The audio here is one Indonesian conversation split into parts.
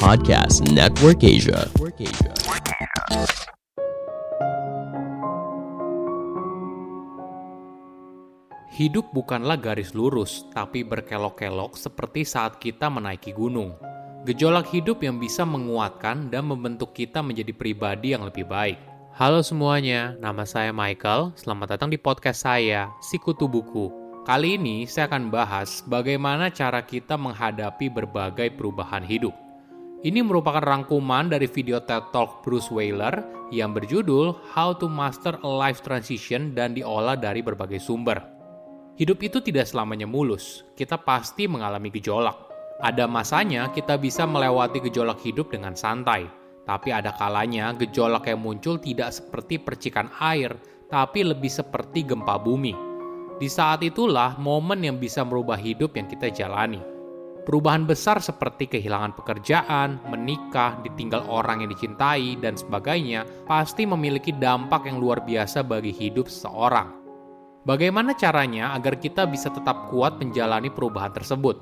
Podcast Network Asia. Hidup bukanlah garis lurus, tapi berkelok-kelok seperti saat kita menaiki gunung. Gejolak hidup yang bisa menguatkan dan membentuk kita menjadi pribadi yang lebih baik. Halo semuanya, nama saya Michael. Selamat datang di podcast saya, Sikutu Buku. Kali ini saya akan bahas bagaimana cara kita menghadapi berbagai perubahan hidup. Ini merupakan rangkuman dari video TED Talk Bruce Weiler yang berjudul How to Master a Life Transition dan diolah dari berbagai sumber. Hidup itu tidak selamanya mulus, kita pasti mengalami gejolak. Ada masanya kita bisa melewati gejolak hidup dengan santai, tapi ada kalanya gejolak yang muncul tidak seperti percikan air, tapi lebih seperti gempa bumi. Di saat itulah momen yang bisa merubah hidup yang kita jalani. Perubahan besar seperti kehilangan pekerjaan, menikah, ditinggal orang yang dicintai, dan sebagainya pasti memiliki dampak yang luar biasa bagi hidup seseorang. Bagaimana caranya agar kita bisa tetap kuat menjalani perubahan tersebut?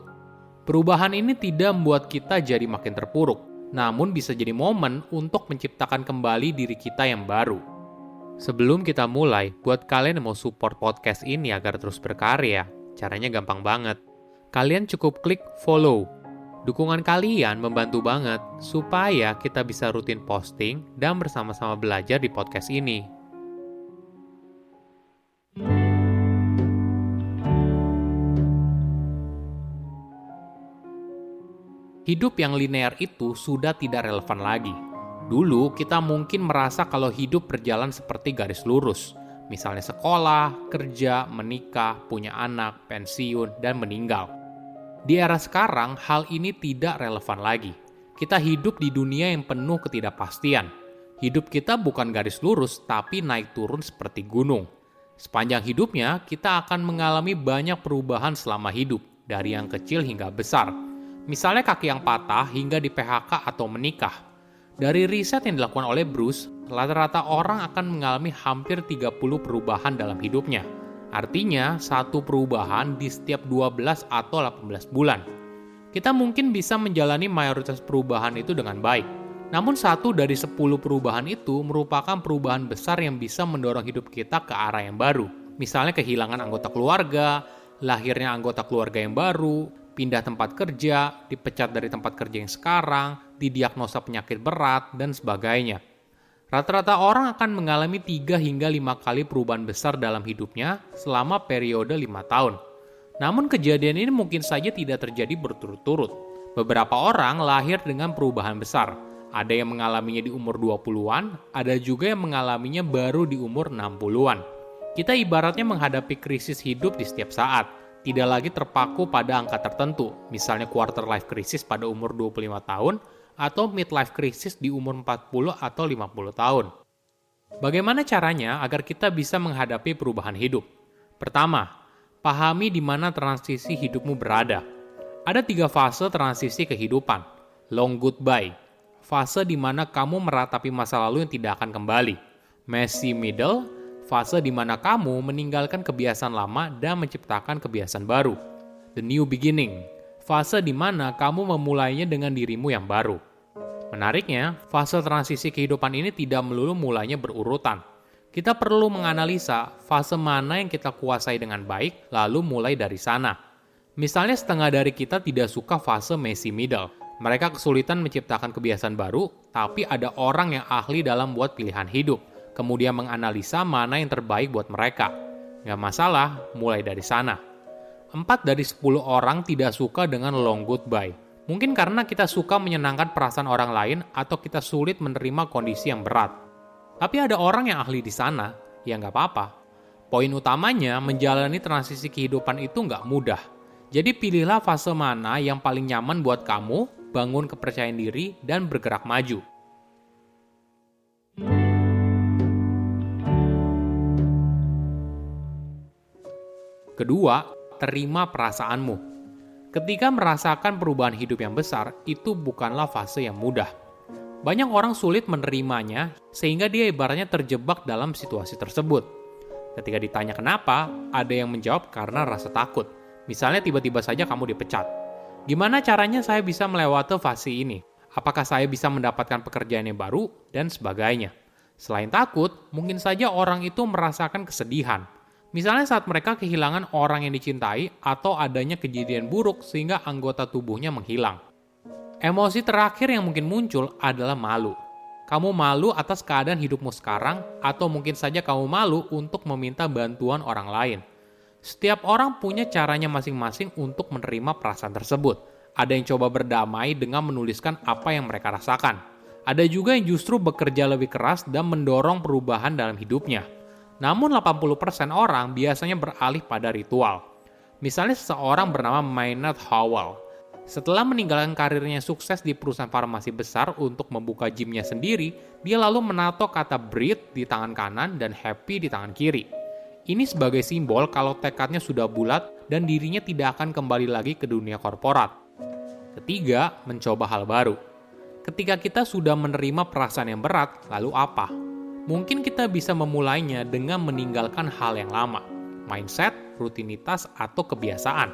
Perubahan ini tidak membuat kita jadi makin terpuruk, namun bisa jadi momen untuk menciptakan kembali diri kita yang baru. Sebelum kita mulai, buat kalian yang mau support podcast ini agar terus berkarya, caranya gampang banget. Kalian cukup klik follow. Dukungan kalian membantu banget supaya kita bisa rutin posting dan bersama-sama belajar di podcast ini. Hidup yang linear itu sudah tidak relevan lagi. Dulu kita mungkin merasa kalau hidup berjalan seperti garis lurus. Misalnya sekolah, kerja, menikah, punya anak, pensiun, dan meninggal. Di era sekarang, hal ini tidak relevan lagi. Kita hidup di dunia yang penuh ketidakpastian. Hidup kita bukan garis lurus, tapi naik turun seperti gunung. Sepanjang hidupnya, kita akan mengalami banyak perubahan selama hidup, dari yang kecil hingga besar. Misalnya kaki yang patah hingga di PHK atau menikah. Dari riset yang dilakukan oleh Bruce, rata-rata orang akan mengalami hampir 30 perubahan dalam hidupnya. Artinya, satu perubahan di setiap 12 atau 18 bulan. Kita mungkin bisa menjalani mayoritas perubahan itu dengan baik. Namun 1 dari 10 perubahan itu merupakan perubahan besar yang bisa mendorong hidup kita ke arah yang baru. Misalnya kehilangan anggota keluarga, lahirnya anggota keluarga yang baru, pindah tempat kerja, dipecat dari tempat kerja yang sekarang, didiagnosa penyakit berat, dan sebagainya. Rata-rata orang akan mengalami 3 hingga 5 kali perubahan besar dalam hidupnya selama periode 5 tahun. Namun kejadian ini mungkin saja tidak terjadi berturut-turut. Beberapa orang lahir dengan perubahan besar. Ada yang mengalaminya di umur 20-an, ada juga yang mengalaminya baru di umur 60-an. Kita ibaratnya menghadapi krisis hidup di setiap saat. Tidak lagi terpaku pada angka tertentu, misalnya quarter life crisis pada umur 25 tahun, atau midlife crisis di umur 40 atau 50 tahun. Bagaimana caranya agar kita bisa menghadapi perubahan hidup? Pertama, pahami di mana transisi hidupmu berada. Ada 3 fase transisi kehidupan. Long goodbye, fase di mana kamu meratapi masa lalu yang tidak akan kembali. Messy middle, fase di mana kamu meninggalkan kebiasaan lama dan menciptakan kebiasaan baru. The new beginning, fase di mana kamu memulainya dengan dirimu yang baru. Menariknya, fase transisi kehidupan ini tidak melulu mulainya berurutan. Kita perlu menganalisa fase mana yang kita kuasai dengan baik, lalu mulai dari sana. Misalnya setengah dari kita tidak suka fase messy middle. Mereka kesulitan menciptakan kebiasaan baru, tapi ada orang yang ahli dalam buat pilihan hidup. Kemudian menganalisa mana yang terbaik buat mereka. Nggak masalah, mulai dari sana. 4 dari 10 orang tidak suka dengan long goodbye. Mungkin karena kita suka menyenangkan perasaan orang lain atau kita sulit menerima kondisi yang berat. Tapi ada orang yang ahli di sana, ya nggak apa-apa. Poin utamanya, menjalani transisi kehidupan itu nggak mudah. Jadi pilihlah fase mana yang paling nyaman buat kamu, bangun kepercayaan diri, dan bergerak maju. Kedua, terima perasaanmu. Ketika merasakan perubahan hidup yang besar, itu bukanlah fase yang mudah. Banyak orang sulit menerimanya, sehingga dia ibaratnya terjebak dalam situasi tersebut. Ketika ditanya kenapa, ada yang menjawab karena rasa takut. Misalnya tiba-tiba saja kamu dipecat. Gimana caranya saya bisa melewati fase ini? Apakah saya bisa mendapatkan pekerjaan yang baru? Dan sebagainya. Selain takut, mungkin saja orang itu merasakan kesedihan. Misalnya saat mereka kehilangan orang yang dicintai atau adanya kejadian buruk sehingga anggota tubuhnya menghilang. Emosi terakhir yang mungkin muncul adalah malu. Kamu malu atas keadaan hidupmu sekarang atau mungkin saja kamu malu untuk meminta bantuan orang lain. Setiap orang punya caranya masing-masing untuk menerima perasaan tersebut. Ada yang coba berdamai dengan menuliskan apa yang mereka rasakan. Ada juga yang justru bekerja lebih keras dan mendorong perubahan dalam hidupnya. Namun 80% orang biasanya beralih pada ritual. Misalnya seseorang bernama Maynard Howell. Setelah meninggalkan karirnya sukses di perusahaan farmasi besar untuk membuka gymnya sendiri, dia lalu menato kata breathe di tangan kanan dan happy di tangan kiri. Ini sebagai simbol kalau tekadnya sudah bulat dan dirinya tidak akan kembali lagi ke dunia korporat. Ketiga, mencoba hal baru. Ketika kita sudah menerima perasaan yang berat, lalu apa? Mungkin kita bisa memulainya dengan meninggalkan hal yang lama, mindset, rutinitas, atau kebiasaan.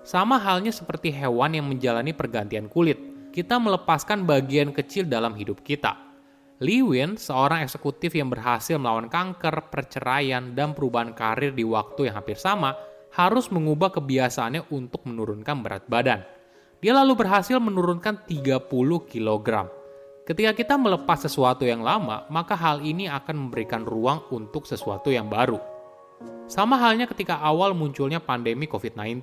Sama halnya seperti hewan yang menjalani pergantian kulit, kita melepaskan bagian kecil dalam hidup kita. Lewin, seorang eksekutif yang berhasil melawan kanker, perceraian, dan perubahan karir di waktu yang hampir sama, harus mengubah kebiasaannya untuk menurunkan berat badan. Dia lalu berhasil menurunkan 30 kg. Ketika kita melepas sesuatu yang lama, maka hal ini akan memberikan ruang untuk sesuatu yang baru. Sama halnya ketika awal munculnya pandemi COVID-19.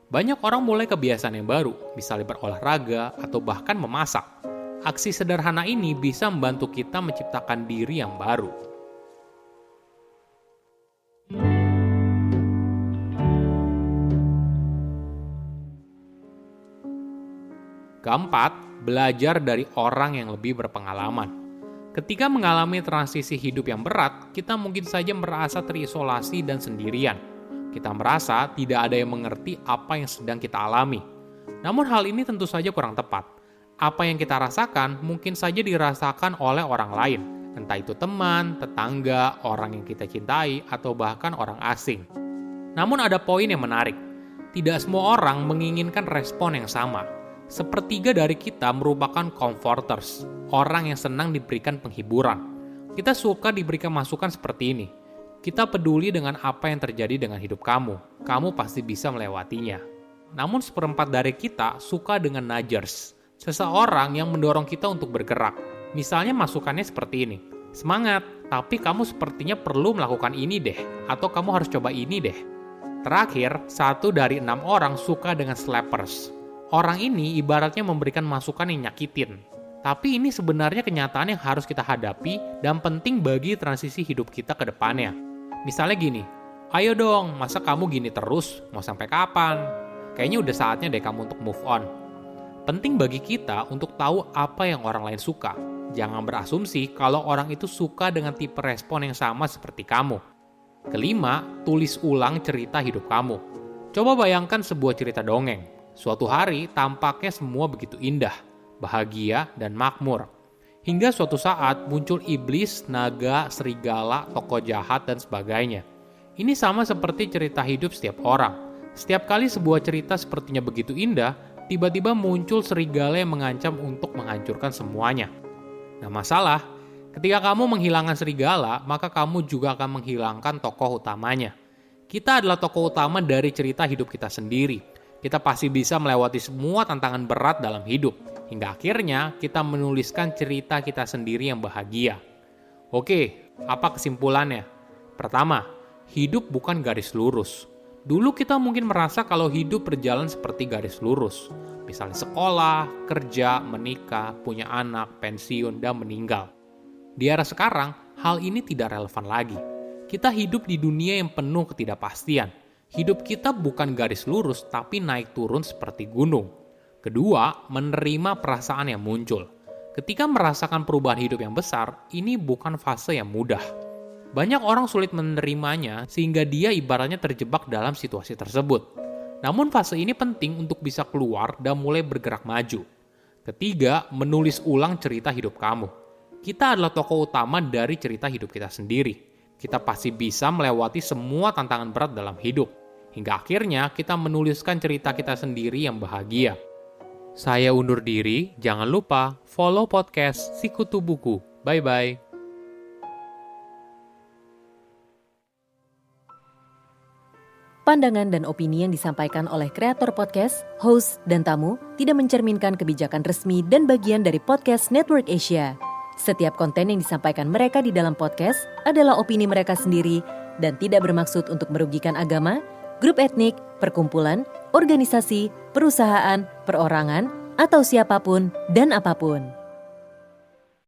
Banyak orang mulai kebiasaan yang baru, misalnya berolahraga atau bahkan memasak. Aksi sederhana ini bisa membantu kita menciptakan diri yang baru. Keempat, belajar dari orang yang lebih berpengalaman. Ketika mengalami transisi hidup yang berat, kita mungkin saja merasa terisolasi dan sendirian. Kita merasa tidak ada yang mengerti apa yang sedang kita alami. Namun hal ini tentu saja kurang tepat. Apa yang kita rasakan mungkin saja dirasakan oleh orang lain, entah itu teman, tetangga, orang yang kita cintai, atau bahkan orang asing. Namun ada poin yang menarik. Tidak semua orang menginginkan respon yang sama. Sepertiga dari kita merupakan comforters, orang yang senang diberikan penghiburan. Kita suka diberikan masukan seperti ini. Kita peduli dengan apa yang terjadi dengan hidup kamu. Kamu pasti bisa melewatinya. Namun seperempat dari kita suka dengan nudgers, seseorang yang mendorong kita untuk bergerak. Misalnya masukannya seperti ini. Semangat, tapi kamu sepertinya perlu melakukan ini deh, atau kamu harus coba ini deh. Terakhir, 1 dari 6 orang suka dengan slappers. Orang ini ibaratnya memberikan masukan yang nyakitin. Tapi ini sebenarnya kenyataan yang harus kita hadapi dan penting bagi transisi hidup kita ke depannya. Misalnya gini, ayo dong, masa kamu gini terus? Mau sampai kapan? Kayaknya udah saatnya deh kamu untuk move on. Penting bagi kita untuk tahu apa yang orang lain suka. Jangan berasumsi kalau orang itu suka dengan tipe respon yang sama seperti kamu. Kelima, tulis ulang cerita hidup kamu. Coba bayangkan sebuah cerita dongeng. Suatu hari tampaknya semua begitu indah, bahagia, dan makmur. Hingga suatu saat muncul iblis, naga, serigala, tokoh jahat, dan sebagainya. Ini sama seperti cerita hidup setiap orang. Setiap kali sebuah cerita sepertinya begitu indah, tiba-tiba muncul serigala yang mengancam untuk menghancurkan semuanya. Nah masalah, ketika kamu menghilangkan serigala, maka kamu juga akan menghilangkan tokoh utamanya. Kita adalah tokoh utama dari cerita hidup kita sendiri. Kita pasti bisa melewati semua tantangan berat dalam hidup, hingga akhirnya kita menuliskan cerita kita sendiri yang bahagia. Oke, apa kesimpulannya? Pertama, hidup bukan garis lurus. Dulu kita mungkin merasa kalau hidup berjalan seperti garis lurus. Misalnya sekolah, kerja, menikah, punya anak, pensiun, dan meninggal. Di era sekarang, hal ini tidak relevan lagi. Kita hidup di dunia yang penuh ketidakpastian. Hidup kita bukan garis lurus, tapi naik turun seperti gunung. Kedua, menerima perasaan yang muncul. Ketika merasakan perubahan hidup yang besar, ini bukan fase yang mudah. Banyak orang sulit menerimanya, sehingga dia ibaratnya terjebak dalam situasi tersebut. Namun fase ini penting untuk bisa keluar dan mulai bergerak maju. Ketiga, menulis ulang cerita hidup kamu. Kita adalah tokoh utama dari cerita hidup kita sendiri. Kita pasti bisa melewati semua tantangan berat dalam hidup. hingga akhirnya kita menuliskan cerita kita sendiri yang bahagia. Saya undur diri, jangan lupa follow podcast Sikutu Buku. Bye-bye. Pandangan dan opini yang disampaikan oleh kreator podcast, host, dan tamu tidak mencerminkan kebijakan resmi dan bagian dari podcast Network Asia. Setiap konten yang disampaikan mereka di dalam podcast adalah opini mereka sendiri dan tidak bermaksud untuk merugikan agama, grup etnik, perkumpulan, organisasi, perusahaan, perorangan, atau siapapun dan apapun.